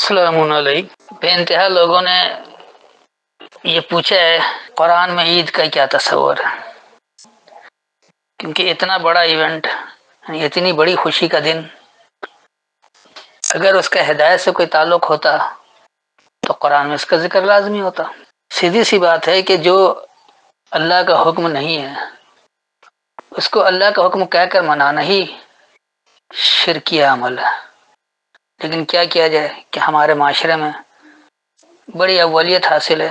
السلام علیکم۔ بے انتہا لوگوں نے یہ پوچھا ہے قرآن میں عید کا کیا تصور ہے، کیونکہ اتنا بڑا ایونٹ، اتنی بڑی خوشی کا دن، اگر اس کا ہدایت سے کوئی تعلق ہوتا تو قرآن میں اس کا ذکر لازمی ہوتا۔ سیدھی سی بات ہے کہ جو اللہ کا حکم نہیں ہے اس کو اللہ کا حکم کہہ کر منانا ہی شرکیہ عمل ہے۔ لیکن کیا کیا جائے کہ ہمارے معاشرے میں بڑی اولیت حاصل ہے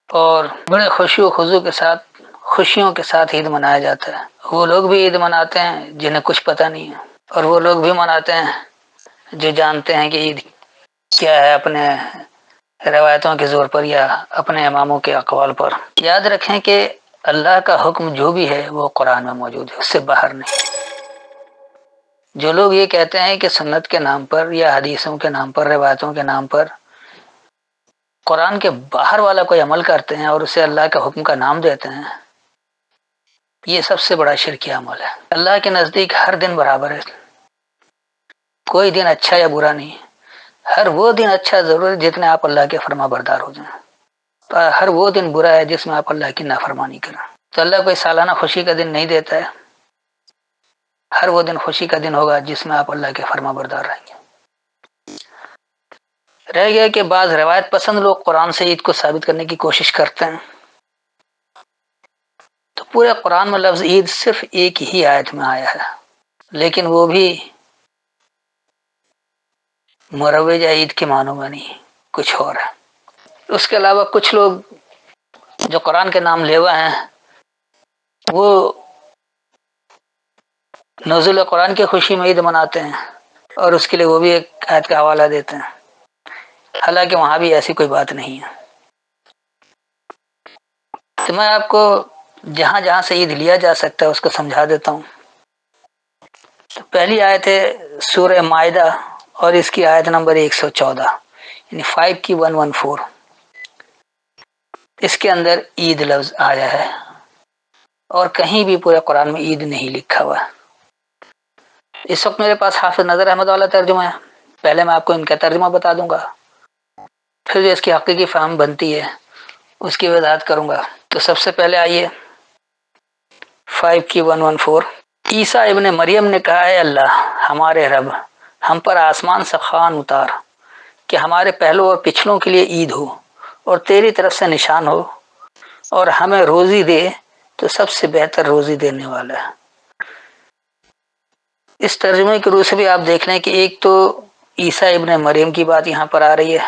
اور بڑے خوشی و خضوع کے ساتھ، خوشیوں کے ساتھ عید منایا جاتا ہے۔ وہ لوگ بھی عید مناتے ہیں جنہیں کچھ پتہ نہیں ہے، اور وہ لوگ بھی مناتے ہیں جو جانتے ہیں کہ عید کیا ہے، اپنے روایتوں کے زور پر یا اپنے اماموں کے اقوال پر۔ یاد رکھیں کہ اللہ کا حکم جو بھی ہے وہ قرآن میں موجود ہے، اس سے باہر نہیں۔ جو لوگ یہ کہتے ہیں کہ سنت کے نام پر یا حدیثوں کے نام پر، روایتوں کے نام پر قرآن کے باہر والا کوئی عمل کرتے ہیں اور اسے اللہ کے حکم کا نام دیتے ہیں، یہ سب سے بڑا شرکی عمل ہے۔ اللہ کے نزدیک ہر دن برابر ہے، کوئی دن اچھا یا برا نہیں، ہر وہ دن اچھا ضرور ہے جس میں آپ اللہ کے فرما بردار ہو جائیں، ہر وہ دن برا ہے جس میں آپ اللہ کی نافرمانی کریں۔ تو اللہ کوئی سالانہ خوشی کا دن نہیں دیتا ہے، ہر وہ دن خوشی کا دن ہوگا جس میں آپ اللہ کے فرما بردار رہیں گے۔ رہ گیا کہ بعض روایت پسند لوگ قرآن سے عید کو ثابت کرنے کی کوشش کرتے ہیں، تو پورے قرآن میں لفظ عید صرف ایک ہی آیت میں آیا ہے، لیکن وہ بھی مروجہ عید کے معنوں میں نہیں، کچھ اور ہے۔ اس کے علاوہ کچھ لوگ جو قرآن کے نام لیوا ہیں وہ نزول قرآن کی خوشی میں عید مناتے ہیں اور اس کے لیے وہ بھی ایک آیت کا حوالہ دیتے ہیں، حالانکہ وہاں بھی ایسی کوئی بات نہیں ہے۔ تو میں آپ کو جہاں جہاں سے عید لیا جا سکتا ہے اس کو سمجھا دیتا ہوں۔ تو پہلی آیت ہے سورہ مائدہ اور اس کی آیت نمبر 114، یعنی 5 کی 114۔ اس کے اندر عید لفظ آیا ہے اور کہیں بھی پورے قرآن میں عید نہیں لکھا ہوا۔ اس وقت میرے پاس حافظ نظر احمد والا ترجمہ ہے، پہلے میں آپ کو ان کا ترجمہ بتا دوں گا، پھر جو اس کی حقیقی فہم بنتی ہے اس کی وضاحت کروں گا۔ تو سب سے پہلے آئیے 5 کی 114۔ عیسیٰ ابن مریم نے کہا، اے اللہ ہمارے رب، ہم پر آسمان سے خوان اتار کہ ہمارے پہلوں اور پچھلوں کے لیے عید ہو اور تیری طرف سے نشان ہو، اور ہمیں روزی دے تو سب سے بہتر روزی دینے والا ہے۔ اس ترجمے کے روح سے بھی آپ دیکھ لیں کہ ایک تو عیسیٰ ابن مریم کی بات یہاں پر آ رہی ہے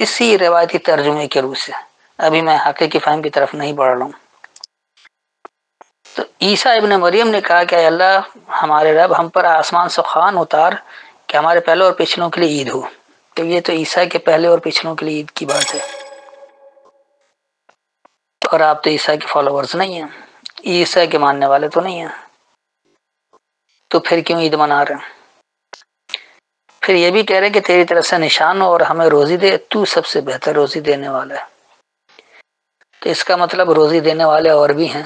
اسی روایتی ترجمے کے روح سے، ابھی میں حقیقی فہم کی طرف نہیں بڑھ رہا ہوں۔ تو عیسیٰ ابن مریم نے کہا کہ اے اللہ ہمارے رب، ہم پر آسمان سے خوان اتار کہ ہمارے پہلے اور پچھلوں کے لیے عید ہو۔ تو یہ تو عیسیٰ کے پہلے اور پچھلوں کے لیے عید کی بات ہے، اور آپ تو عیسیٰ کے فالوورز نہیں ہیں، عیسیٰ کے ماننے والے تو نہیں ہیں، تو پھر کیوں عید منا رہے ہیں؟ پھر یہ بھی کہہ رہے کہ تیری طرف سے نشان ہو اور ہمیں روزی دے، تو سب سے بہتر روزی دینے والا ہے۔ تو اس کا مطلب روزی دینے والے اور بھی ہیں،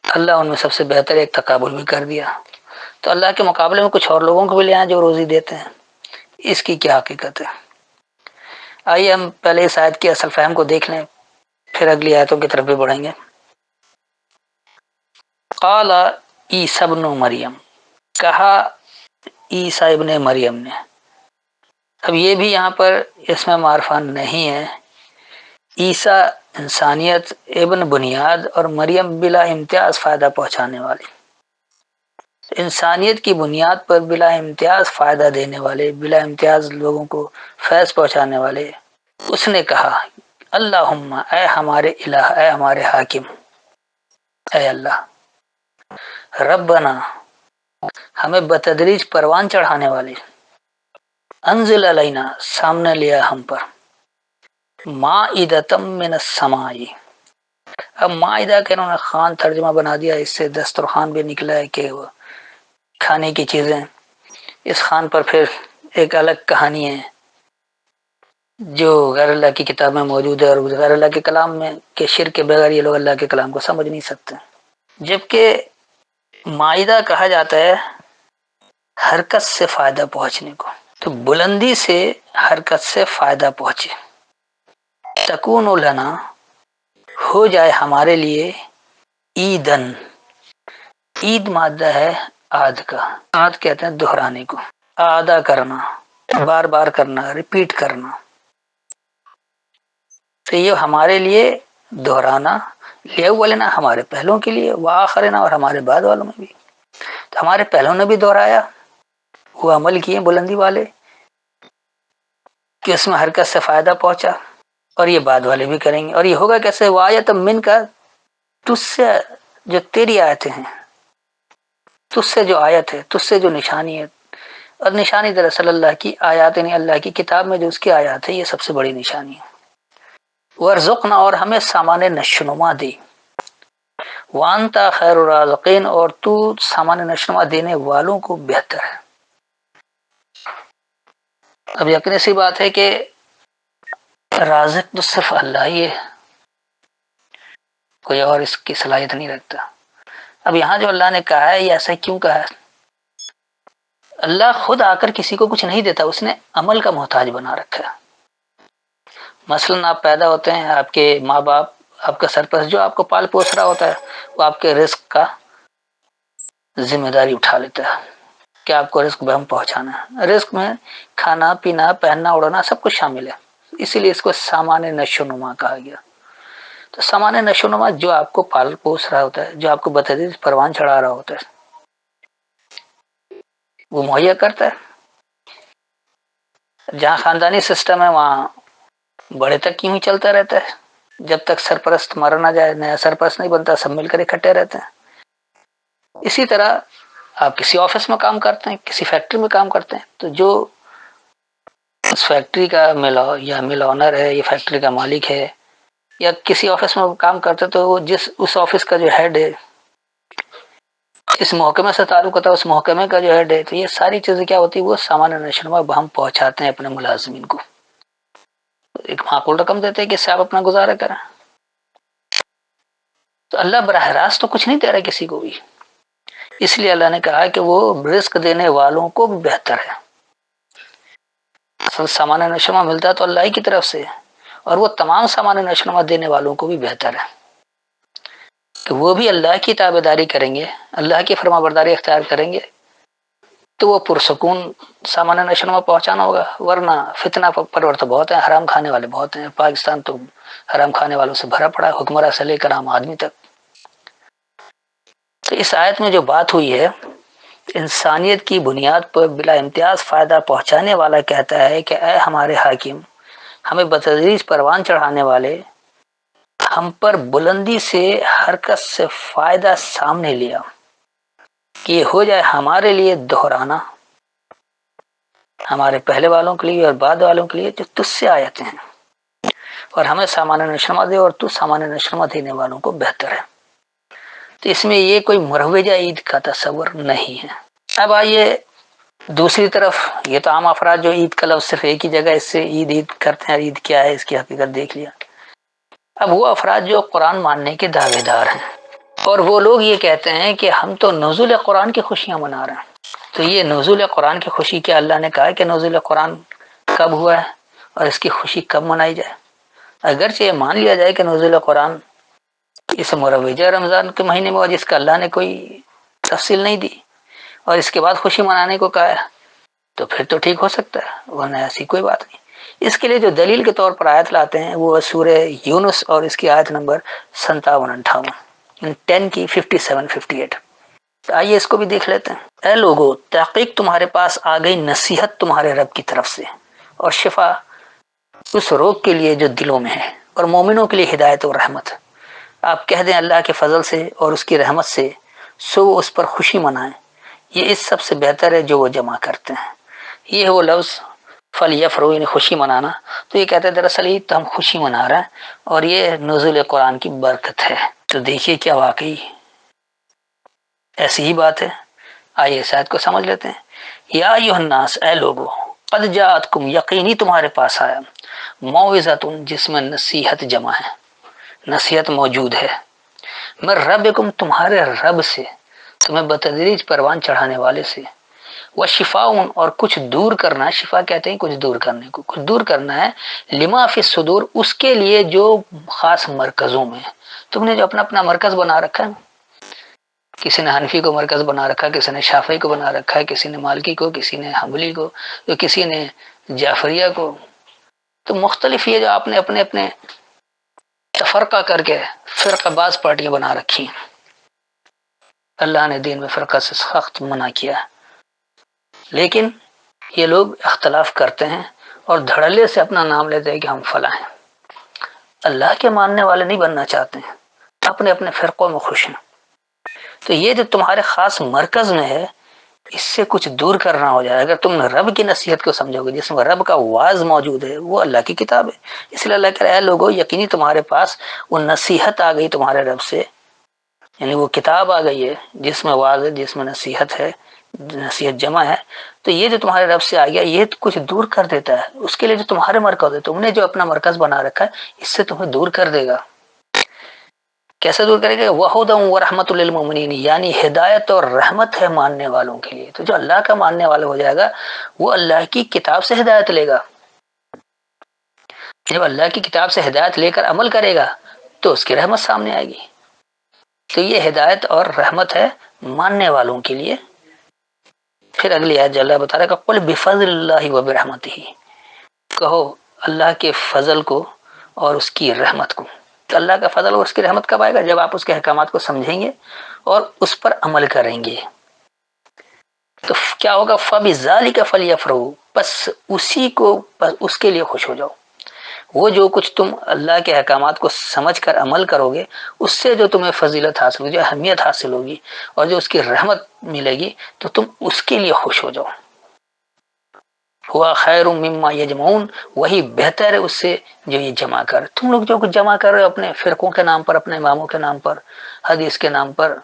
اللہ ان میں سب سے بہتر ایک تقابل بھی کر دیا، تو اللہ کے مقابلے میں کچھ اور لوگوں کو بھی لے آئیں جو روزی دیتے ہیں، اس کی کیا حقیقت ہے؟ آئیے ہم پہلے اس آیت کی اصل فہم کو دیکھ لیں، پھر اگلی آیتوں کی طرف بھی بڑھیں گے۔ قال عیسی ابن مریم، کہا عیسیٰ ابن مریم نے۔ اب یہ بھی یہاں پر اس میں معرفہ نہیں ہے، عیسیٰ انسانیت، ابن بنیاد، اور مریم بلا امتیاز فائدہ پہنچانے والی، انسانیت کی بنیاد پر بلا امتیاز فائدہ دینے والے، بلا امتیاز لوگوں کو فیض پہنچانے والے۔ اس نے کہا اللہم، اے ہمارے الہ، اے ہمارے حاکم، اے اللہ، ربنا، ہمیں بتدریج پروان چڑھانے والے، انزل علینا، سامنے لیا ہم پر، مائدۃ من السماء۔ اب مائدہ کے انہوں نے خوان ترجمہ بنا دیا، اس سے دسترخوان بھی نکلا ہے کہ وہ کھانے کی چیزیں۔ اس خوان پر پھر ایک الگ کہانی ہے جو غیر اللہ کی کتاب میں موجود ہے، اور غیر اللہ کے کلام میں کہ شرک کے بغیر یہ لوگ اللہ کے کلام کو سمجھ نہیں سکتے۔ جبکہ مائدہ کہا جاتا ہے حرکت سے فائدہ پہنچنے کو، تو بلندی سے حرکت سے فائدہ پہنچے، تکون لنا ہو جائے ہمارے لیے عیدن، عید مادہ ہے آد کا، آد کہتے ہیں دہرانے کو، آدھا کرنا، بار بار کرنا، ریپیٹ کرنا، تو یہ ہمارے لیے دہرانا، لینا ہمارے پہلوں کے لیے، وآخرنا اور ہمارے بعد والوں میں بھی، تو ہمارے پہلوں نے بھی دہرایا، وہ عمل کیے بلندی والے کہ اس میں حرکت سے فائدہ پہنچا، اور یہ بعد والے بھی کریں گے، اور یہ ہوگا کیسے؟ وآیت من کا، تجھ سے جو تیری آیتیں ہیں، تجھ سے جو آیت ہے، تجھ سے جو نشانی ہے، اور نشانی دراصل اللہ کی آیات، یعنی اللہ کی کتاب میں جو اس کی آیات ہے، یہ سب سے بڑی نشانی ہے۔ ورزقنا اور ہمیں سامان نشونما دی، وانتا خیر الرازقین اور تو سامان نشونما دینے والوں کو بہتر ہے۔ اب یقین سی بات ہے کہ رازق تو صرف اللہ ہی ہے، کوئی اور اس کی صلاحیت نہیں رکھتا۔ اب یہاں جو اللہ نے کہا ہے یہ ایسا کیوں کہا ہے؟ اللہ خود آ کر کسی کو کچھ نہیں دیتا، اس نے عمل کا محتاج بنا رکھا ہے۔ مثلا آپ پیدا ہوتے ہیں، آپ کے ماں باپ، آپ کا سرپرست جو آپ کو پال پوس رہا ہوتا ہے، وہ آپ کے رزق کا ذمہ داری اٹھا لیتا ہے کہ آپ کو رزق بہم پہنچانا ہے۔ رزق میں کھانا پینا پہننا اڑنا سب کچھ شامل ہے، اسی لیے اس کو سامان نشو نما کہا گیا۔ تو سامان نشو نما جو آپ کو پال پوس رہا ہوتا ہے، جو آپ کو بتدریج پروان چڑھا رہا ہوتا ہے، وہ مہیا کرتا ہے۔ جہاں خاندانی سسٹم ہے وہاں بڑے تک یوں ہی چلتا رہتا ہے، جب تک سرپرست مر نہ جائے، نیا سرپرست نہیں بنتا، سب مل کر اکٹھے رہتے ہیں۔ اسی طرح آپ کسی آفس میں کام کرتے ہیں، کسی فیکٹری میں کام کرتے ہیں، تو جو اس فیکٹری کا مل آنر ہے، یہ فیکٹری کا مالک ہے، یا کسی آفس میں کام کرتے تو وہ اس آفس کا جو ہیڈ ہے، اس محکمے سے تعلق ہوتا ہے، اس محکمے کا جو ہیڈ ہے، تو یہ ساری چیزیں کیا ہوتی ہے؟ وہ سامان نشونما ہم پہنچاتے ہیں اپنے ملازمین کو، ایک معقول رقم دیتے ہیں کہ اس سے آپ اپنا گزارا کریں۔ تو اللہ براہ راست تو کچھ نہیں دے رہا کسی کو بھی، اس لیے اللہ نے کہا کہ وہ رزق دینے والوں کو بھی بہتر ہے۔ اصل سامان نشونما ملتا ہے تو اللہ ہی کی طرف سے، اور وہ تمام سامان نشونما دینے والوں کو بھی بہتر ہے کہ وہ بھی اللہ کی تابع داری کریں گے، اللہ کی فرما برداری اختیار کریں گے، تو وہ پرسکون سامان نشونما پہنچانا ہوگا۔ ورنہ فتنہ پرور تو بہت ہیں، حرام کھانے والے بہت ہیں، پاکستان تو حرام کھانے والوں سے بھرا پڑا ہے، حکمراں سے لے کر عام آدمی تک۔ تو اس آیت میں جو بات ہوئی ہے، انسانیت کی بنیاد پر بلا امتیاز فائدہ پہنچانے والا کہتا ہے کہ اے ہمارے حاکم، ہمیں بتدریج پروان چڑھانے والے، ہم پر بلندی سے حرکت سے فائدہ سامنے لیا کہ یہ ہو جائے ہمارے لیے دہرانا، ہمارے پہلے والوں کے لیے اور بعد والوں کے لیے جو تجھ سے آیتیں ہیں، اور ہمیں سامان نشونما دے اور تو سامان نشونما دینے والوں کو بہتر ہے۔ تو اس میں یہ کوئی مروجہ عید کا تصور نہیں ہے۔ اب آئیے دوسری طرف، یہ تو عام افراد جو عید کا لفظ صرف ایک ہی جگہ اس سے عید کرتے ہیں، عید کیا ہے اس کی حقیقت دیکھ لیا۔ اب وہ افراد جو قرآن ماننے کے دعوے دار ہیں، اور وہ لوگ یہ کہتے ہیں کہ ہم تو نزول قرآن کی خوشیاں منا رہے ہیں، تو یہ نزول قرآن کی خوشی کیا اللہ نے کہا ہے کہ نزول قرآن کب ہوا ہے اور اس کی خوشی کب منائی جائے؟ اگرچہ یہ مان لیا جائے کہ نزول قرآن اس مروجہ رمضان کے مہینے میں ہوا جس کا اللہ نے کوئی تفصیل نہیں دی، اور اس کے بعد خوشی منانے کو کہا ہے، تو پھر تو ٹھیک ہو سکتا ہے، ورنہ ایسی کوئی بات نہیں۔ اس کے لیے جو دلیل کے طور پر آیت لاتے ہیں وہ سورہ یونس اور اس کی آیت نمبر 57-58، 10 کی 57-58۔ تو آئیے اس کو بھی دیکھ لیتے ہیں۔ اے لوگو، تحقیق تمہارے پاس آ گئی نصیحت تمہارے رب کی طرف سے، اور شفا اس روگ کے لیے جو دلوں میں ہے، اور مومنوں کے لیے ہدایت اور رحمت۔ آپ کہہ دیں اللہ کے فضل سے اور اس کی رحمت سے، سو اس پر خوشی منائیں، یہ اس سب سے بہتر ہے جو وہ جمع کرتے ہیں۔ یہ ہے وہ لفظ فَلْيَفْرَحُوا، یعنی خوشی منانا، تو یہ کہتے ہیں دراصل عید تو ہم خوشی منا رہے ہیں، اور یہ نزول قرآن کی برکت ہے۔ تو دیکھیے کیا واقعی ایسی ہی بات ہے۔ آئیے اس آیت کو سمجھ لیتے ہیں۔ یا ایھا الناس، اے لوگو، قد جاءتکم، یقینی تمہارے پاس آیا، موعظۃ، جس میں نصیحت جمع ہے، نصیحت موجود ہے، من ربکم، تمہارے رب سے، تمہیں بتدریج پروان چڑھانے والے سے، وہ شفاؤن اور کچھ دور کرنا، شفا کہتے ہیں کچھ دور کرنے کو، کچھ دور کرنا ہے، لما فی الصدور اس کے لیے جو خاص مرکزوں میں، تم نے جو اپنا اپنا مرکز بنا رکھا ہے، کسی نے حنفی کو مرکز بنا رکھا ہے، کسی نے شافعی کو بنا رکھا ہے، کسی نے مالکی کو، کسی نے حنبلی کو، تو کسی نے جعفریہ کو، تو مختلف یہ جو آپ نے اپنے اپنے تفرقہ کر کے فرقہ باز پارٹیاں بنا رکھی ہیں، اللہ نے دین میں فرقہ سے سخت منع کیا ہے، لیکن یہ لوگ اختلاف کرتے ہیں اور دھڑلے سے اپنا نام لیتے ہیں کہ ہم فلاں ہیں، اللہ کے ماننے والے نہیں بننا چاہتے ہیں، اپنے اپنے فرقوں میں خوش ہیں۔ تو یہ جو تمہارے خاص مرکز میں ہے، اس سے کچھ دور کرنا ہو جائے، اگر تم رب کی نصیحت کو سمجھو گے جس میں رب کا واعظ موجود ہے، وہ اللہ کی کتاب ہے، اس لیے اللہ کہہ رہا ہے لوگوں یقینی تمہارے پاس وہ نصیحت آ گئی تمہارے رب سے، یعنی وہ کتاب آ گئی ہے جس میں واعظ ہے، جس میں نصیحت ہے، نصیحت جمع ہے، تو یہ جو تمہارے رب سے آ گیا یہ کچھ دور کر دیتا ہے، اس کے لیے جو تمہارے مرکز ہے، تم نے جو اپنا مرکز بنا رکھا ہے، اس سے تمہیں دور کر دے گا۔ کیسے دور کرے گا؟ وَهُدًى وَرَحْمَةٌ لِّلْمُؤْمِنِينَ، یعنی ہدایت اور رحمت ہے ماننے والوں کے لیے، تو جو اللہ کا ماننے والا ہو جائے گا وہ اللہ کی کتاب سے ہدایت لے گا، جب اللہ کی کتاب سے ہدایت لے کر عمل کرے گا تو اس کی رحمت سامنے آئے گی، تو یہ ہدایت اور رحمت ہے ماننے والوں کے لیے۔ پھر اگلی آیت جو اللہ بتا رہا ہے کہ قُلْ بِفَضْلِ اللَّهِ وَبِرَحْمَتِهِ، کہو اللہ کے فضل کو اور اس کی رحمت کو، تو اللہ کا فضل اور اس کی رحمت کب آئے گا؟ جب آپ اس کے احکامات کو سمجھیں گے اور اس پر عمل کریں گے، تو کیا ہوگا؟ فَبِذَٰلِكَ فَلْيَفْرَحُوا، بس اسی کو، بس اس کے لیے خوش ہو جاؤ، وہ جو کچھ تم اللہ کے احکامات کو سمجھ کر عمل کرو گے اس سے جو تمہیں فضیلت حاصل ہوگی، جو اہمیت حاصل ہوگی اور جو اس کی رحمت ملے گی، تو تم اس کے لیے خوش ہو جاؤ۔ ہوا خیر مما یجمعون، وہی بہتر ہے اس سے جو یہ جمع کر، تم لوگ جو کچھ جمع کر رہے ہو اپنے فرقوں کے نام پر، اپنے اماموں کے نام پر، حدیث کے نام پر،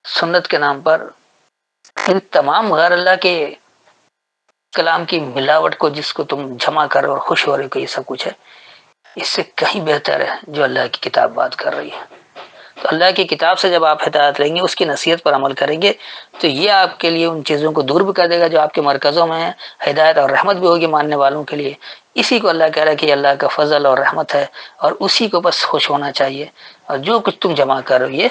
سنت کے نام پر، ان تمام غیر اللہ کے کلام کی ملاوٹ کو جس کو تم جمع کر رہے ہو اور خوش ہو رہے ہو کہ یہ سب کچھ ہے، اس سے کہیں بہتر ہے جو اللہ کی کتاب بات کر رہی ہے۔ تو اللہ کی کتاب سے جب آپ ہدایت لیں گے، اس کی نصیحت پر عمل کریں گے، تو یہ آپ کے لیے ان چیزوں کو دور بھی کر دے گا جو آپ کے مرکزوں میں ہیں، ہدایت اور رحمت بھی ہوگی ماننے والوں کے لیے۔ اسی کو اللہ کہہ رہا ہے کہ اللہ کا فضل اور رحمت ہے اور اسی کو بس خوش ہونا چاہیے، اور جو کچھ تم جمع کر رہے ہو یہ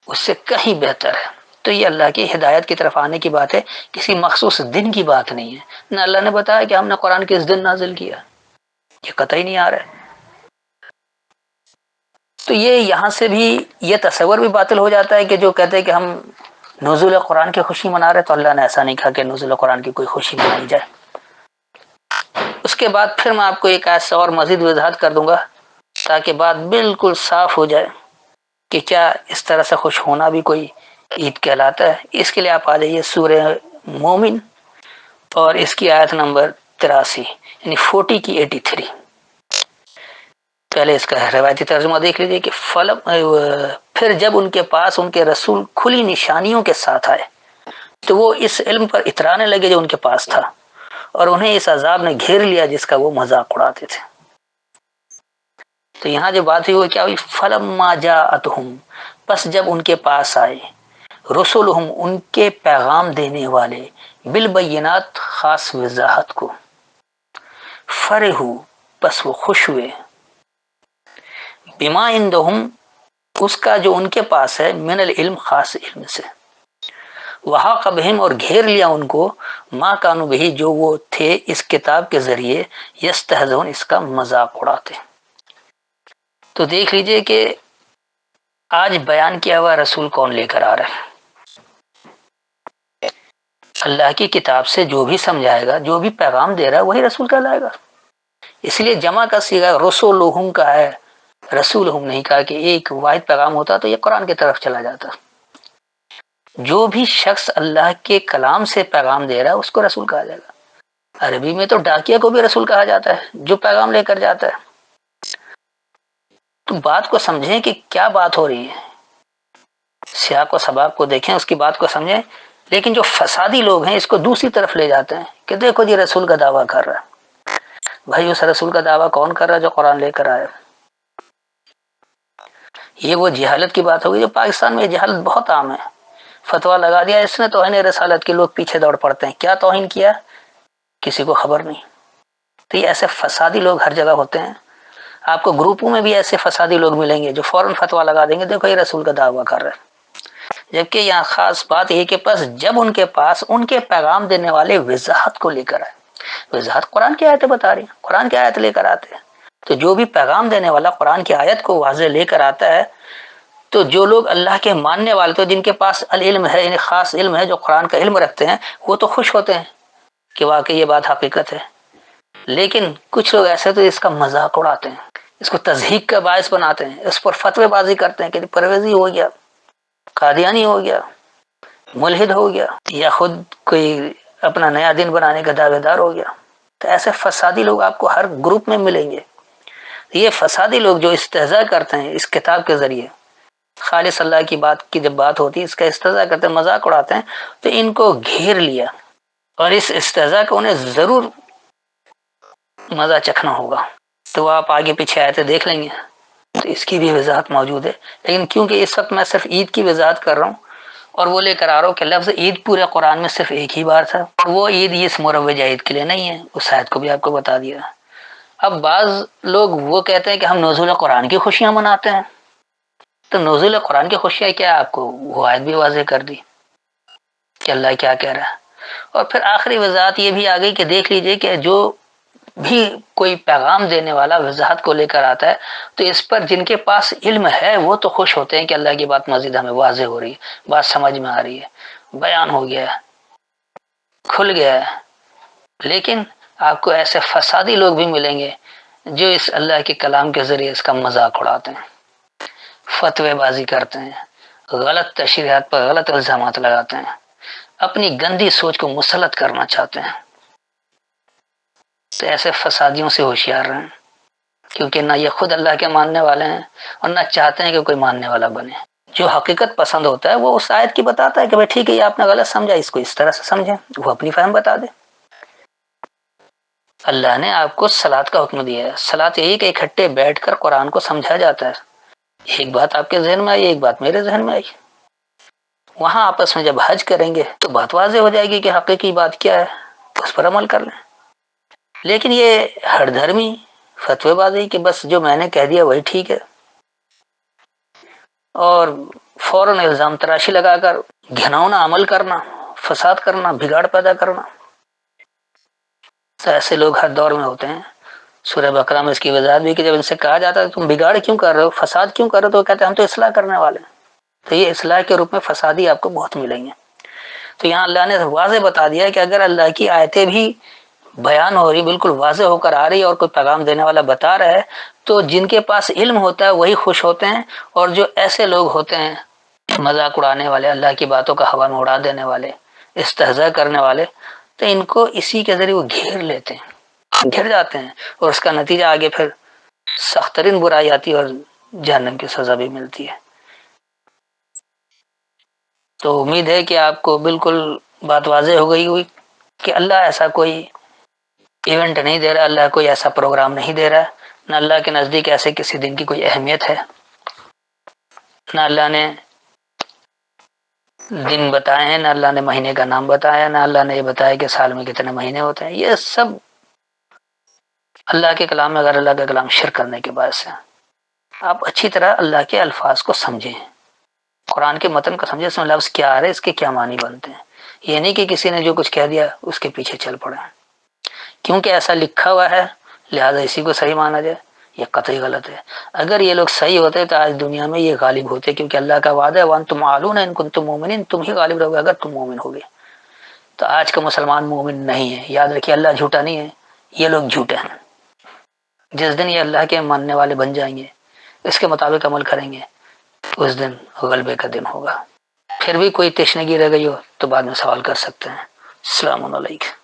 اس سے کہیں بہتر ہے۔ تو یہ اللہ کی ہدایت کی طرف آنے کی بات ہے، کسی مخصوص دن کی بات نہیں ہے، نہ اللہ نے بتایا کہ ہم نے قرآن کس دن نازل کیا، یہ قطعی نہیں آ رہا ہے۔ تو یہ یہاں سے بھی یہ تصور بھی باطل ہو جاتا ہے کہ جو کہتے ہیں کہ ہم نزول قرآن کی خوشی منا رہے، تو اللہ نے ایسا نہیں کہا کہ نزول قرآن کی کوئی خوشی منائی جائے۔ اس کے بعد پھر میں آپ کو ایک آیت سے اور مزید وضاحت کر دوں گا تاکہ بات بالکل صاف ہو جائے کہ کیا اس طرح سے خوش ہونا بھی کوئی عید کہلاتا ہے۔ اس کے لیے آپ آ جائیے سورہ مومن اور اس کی آیت نمبر 83، یعنی 40 کی 83۔ پہلے اس کا روایتی ترجمہ دیکھ لیجیے کہ پھر جب ان کے پاس ان کے رسول کھلی نشانیوں کے ساتھ آئے تو وہ اس علم پر اترانے لگے جو ان کے پاس تھا، اور انہیں اس عذاب نے گھیر لیا جس کا وہ مذاق اڑاتے تھے۔ تو یہاں جو بات ہوئی وہ کیا ہوئی؟ فلما جاءتہم، پس جب ان کے پاس آئے، رسولہم ان کے پیغام دینے والے، بالبینات خاص وضاحت کو، فرحوا پس وہ خوش ہوئے، بما عندہم اس کا جو ان کے پاس ہے، من العلم خاص علم سے، وحاق بہم اور گھیر لیا ان کو، ما کانوا بہ جو وہ تھے اس کتاب کے ذریعے، یستہزئون اس کا مذاق اڑاتے۔ تو دیکھ لیجئے کہ آج بیان کیا ہوا رسول کون لے کر آ رہا ہے؟ اللہ کی کتاب سے جو بھی سمجھائے گا، جو بھی پیغام دے رہا ہے، وہی رسول کہلائے گا۔ اس لیے جمع کا صیغہ رسولہم کا ہے، رسولہم نہیں کہا کہ ایک واحد پیغام ہوتا تو یہ قرآن کی طرف چلا جاتا۔ جو بھی شخص اللہ کے کلام سے پیغام دے رہا ہے اس کو رسول کہا جائے گا۔ عربی میں تو ڈاکیہ کو بھی رسول کہا جاتا ہے جو پیغام لے کر جاتا ہے۔ تو بات کو سمجھیں کہ کیا بات ہو رہی ہے، سیاق و سباق کو دیکھیں، اس کی بات کو سمجھیں، لیکن جو فسادی لوگ ہیں اس کو دوسری طرف لے جاتے ہیں کہ دیکھو جی رسول کا دعویٰ کر رہا ہے۔ بھائی اس رسول کا دعویٰ کون کر رہا ہے؟ جو قرآن لے کر آیا۔ یہ وہ جہالت کی بات ہوگی جو پاکستان میں جہالت بہت عام ہے، فتویٰ لگا دیا اس نے توہین رسالت کے، لوگ پیچھے دوڑ پڑتے ہیں، کیا توہین کیا کسی کو خبر نہیں۔ تو یہ ایسے فسادی لوگ ہر جگہ ہوتے ہیں، آپ کو گروپوں میں بھی ایسے فسادی لوگ ملیں گے جو فوراً فتویٰ لگا دیں گے دیکھو یہ رسول کا دعویٰ کر رہے ہیں، جبکہ یہاں خاص بات یہ کہ جب ان کے پاس ان کے پیغام دینے والے وضاحت کو لے کر آئے، وضاحت قرآن کی آیتیں بتا رہی ہیں، قرآن کی آیت لے کر آتے ہیں، تو جو بھی پیغام دینے والا قرآن کی آیت کو واضح لے کر آتا ہے تو جو لوگ اللہ کے ماننے والے تو جن کے پاس العلم ہے، یعنی خاص علم ہے، جو قرآن کا علم رکھتے ہیں، وہ تو خوش ہوتے ہیں کہ واقعی یہ بات حقیقت ہے۔ لیکن کچھ لوگ ایسے تو اس کا مذاق اڑاتے ہیں، اس کو تضحیک کا باعث بناتے ہیں، اس پر فتوی بازی کرتے ہیں کہ پرویزی ہو گیا، قادیانی ہو گیا، ملحد ہو گیا، یا خود کوئی اپنا نیا دن بنانے کا دعوے دار ہو گیا۔ تو ایسے فسادی لوگ آپ کو ہر گروپ میں ملیں گے۔ یہ فسادی لوگ جو استہزاء کرتے ہیں اس کتاب کے ذریعے، خالص اللہ کی بات کی جب بات ہوتی ہے اس کا استہزاء کرتے ہیں، مذاق اڑاتے ہیں، تو ان کو گھیر لیا اور اس استہزاء کو انہیں ضرور مزہ چکھنا ہوگا۔ تو آپ آگے پیچھے آئے تھے دیکھ لیں گے تو اس کی بھی وضاحت موجود ہے، لیکن کیونکہ اس وقت میں صرف عید کی وضاحت کر رہا ہوں اور وہ لے کر آ رہا ہوں کہ لفظ عید پورے قرآن میں صرف ایک ہی بار تھا، اور وہ عید اس مروج عید کے لیے نہیں ہے، اس آیت کو بھی آپ کو بتا دیا۔ اب بعض لوگ وہ کہتے ہیں کہ ہم نزول قرآن کی خوشیاں مناتے ہیں، تو نزول قرآن کی خوشیاں کیا، آپ کو وہ آیت بھی واضح کر دی کہ اللہ کیا کہہ رہا ہے۔ اور پھر آخری وضاحت یہ بھی آ گئی کہ دیکھ لیجئے کہ جو بھی کوئی پیغام دینے والا وضاحت کو لے کر آتا ہے تو اس پر جن کے پاس علم ہے وہ تو خوش ہوتے ہیں کہ اللہ کی بات مزید ہمیں واضح ہو رہی ہے، بات سمجھ میں آ رہی ہے، بیان ہو گیا ہے، کھل گیا ہے۔ لیکن آپ کو ایسے فسادی لوگ بھی ملیں گے جو اس اللہ کے کلام کے ذریعے اس کا مذاق اڑاتے ہیں، فتوی بازی کرتے ہیں، غلط تشریحات پر غلط الزامات لگاتے ہیں، اپنی گندی سوچ کو مسلط کرنا چاہتے ہیں۔ تو ایسے فسادیوں سے ہوشیار رہیں، کیونکہ نہ یہ خود اللہ کے ماننے والے ہیں اور نہ چاہتے ہیں کہ کوئی ماننے والا بنے۔ جو حقیقت پسند ہوتا ہے وہ اس آیت کی بتاتا ہے کہ بھائی ٹھیک ہے یہ آپ نے غلط سمجھا، اس کو اس طرح سے سمجھیں، وہ اپنی فہم بتا دے۔ اللہ نے آپ کو صلاۃ کا حکم دیا ہے، صلاۃ یہی کہ اکٹھے بیٹھ کر قرآن کو سمجھا جاتا ہے، ایک بات آپ کے ذہن میں آئی، ایک بات میرے ذہن میں آئی، وہاں آپس میں جب حج کریں گے تو بات واضح ہو جائے گی کہ حقیقی بات کیا ہے، اس پر عمل کر لیں۔ لیکن یہ ہر دھرمی فتوی بازی کہ بس جو میں نے کہہ دیا وہی ٹھیک ہے، اور فوراً الزام تراشی لگا کر گھناؤنا عمل کرنا، فساد کرنا، بگاڑ پیدا کرنا، تو ایسے لوگ ہر دور میں ہوتے ہیں۔ سورہ بقرہ میں اس کی وضاحت بھی کہ جب ان سے کہا جاتا ہے تم بگاڑ کیوں کر رہے ہو، فساد کیوں کر رہے ہو، تو وہ کہتے ہیں ہم تو اصلاح کرنے والے ہیں۔ تو یہ اصلاح کے روپ میں فسادی آپ کو بہت ملیں گے۔ تو یہاں اللہ نے واضح بتا دیا کہ اگر اللہ کی آیتیں بھی بیان ہو رہی، بالکل واضح ہو کر آ رہی اور کوئی پیغام دینے والا بتا رہا ہے تو جن کے پاس علم ہوتا ہے وہی خوش ہوتے ہیں، اور جو ایسے لوگ ہوتے ہیں مذاق اڑانے والے، اللہ کی باتوں کا ہوا میں اڑا دینے والے، استہزاء کرنے والے، تو ان کو اسی کے ذریعے وہ گھیر لیتے ہیں، گھر جاتے ہیں، اور اس کا نتیجہ آگے پھر سخت ترین برائی آتی ہے اور جہنم کی سزا بھی ملتی ہے۔ تو امید ہے کہ آپ کو بالکل بات واضح ہو گئی ہوئی کہ اللہ ایسا کوئی ایونٹ نہیں دے رہا، اللہ کوئی ایسا پروگرام نہیں دے رہا، نہ اللہ کے نزدیک ایسے کسی دن کی کوئی اہمیت ہے، نہ اللہ نے دن بتائے ہیں، نہ اللہ نے مہینے کا نام بتایا، نہ اللہ نے یہ بتایا کہ سال میں کتنے مہینے ہوتے ہیں۔ یہ سب اللہ کے کلام میں اگر اللہ کا کلام شرک کرنے کے باعث ہے۔ آپ اچھی طرح اللہ کے الفاظ کو سمجھیں، قرآن کے متن کو سمجھیں، اس میں لفظ کیا آ رہے، اس کے کیا معنی بنتے ہیں، یہ نہیں کہ کسی نے جو کچھ کہہ دیا اس کے پیچھے چل پڑے کیونکہ ایسا لکھا ہوا ہے لہذا اسی کو صحیح مانا جائے، یہ قطعی غلط ہے۔ اگر یہ لوگ صحیح ہوتے تو آج دنیا میں یہ غالب ہوتے، کیونکہ اللہ کا وعدہ ہے وَأَنْتُمْ عَالُونَ إِن كُنتُم مُؤْمِنِينَ، تم ہی غالب رہو گے اگر تم مومن ہوگے۔ تو آج کا مسلمان مومن نہیں ہے، یاد رکھیے اللہ جھوٹا نہیں ہے، یہ لوگ جھوٹے ہیں۔ جس دن یہ اللہ کے ماننے والے بن جائیں گے، اس کے مطابق عمل کریں گے، اس دن غلبے کا دن ہوگا۔ پھر بھی کوئی تشنگی رہ گئی ہو تو بعد میں سوال کر سکتے ہیں۔ السلام علیکم۔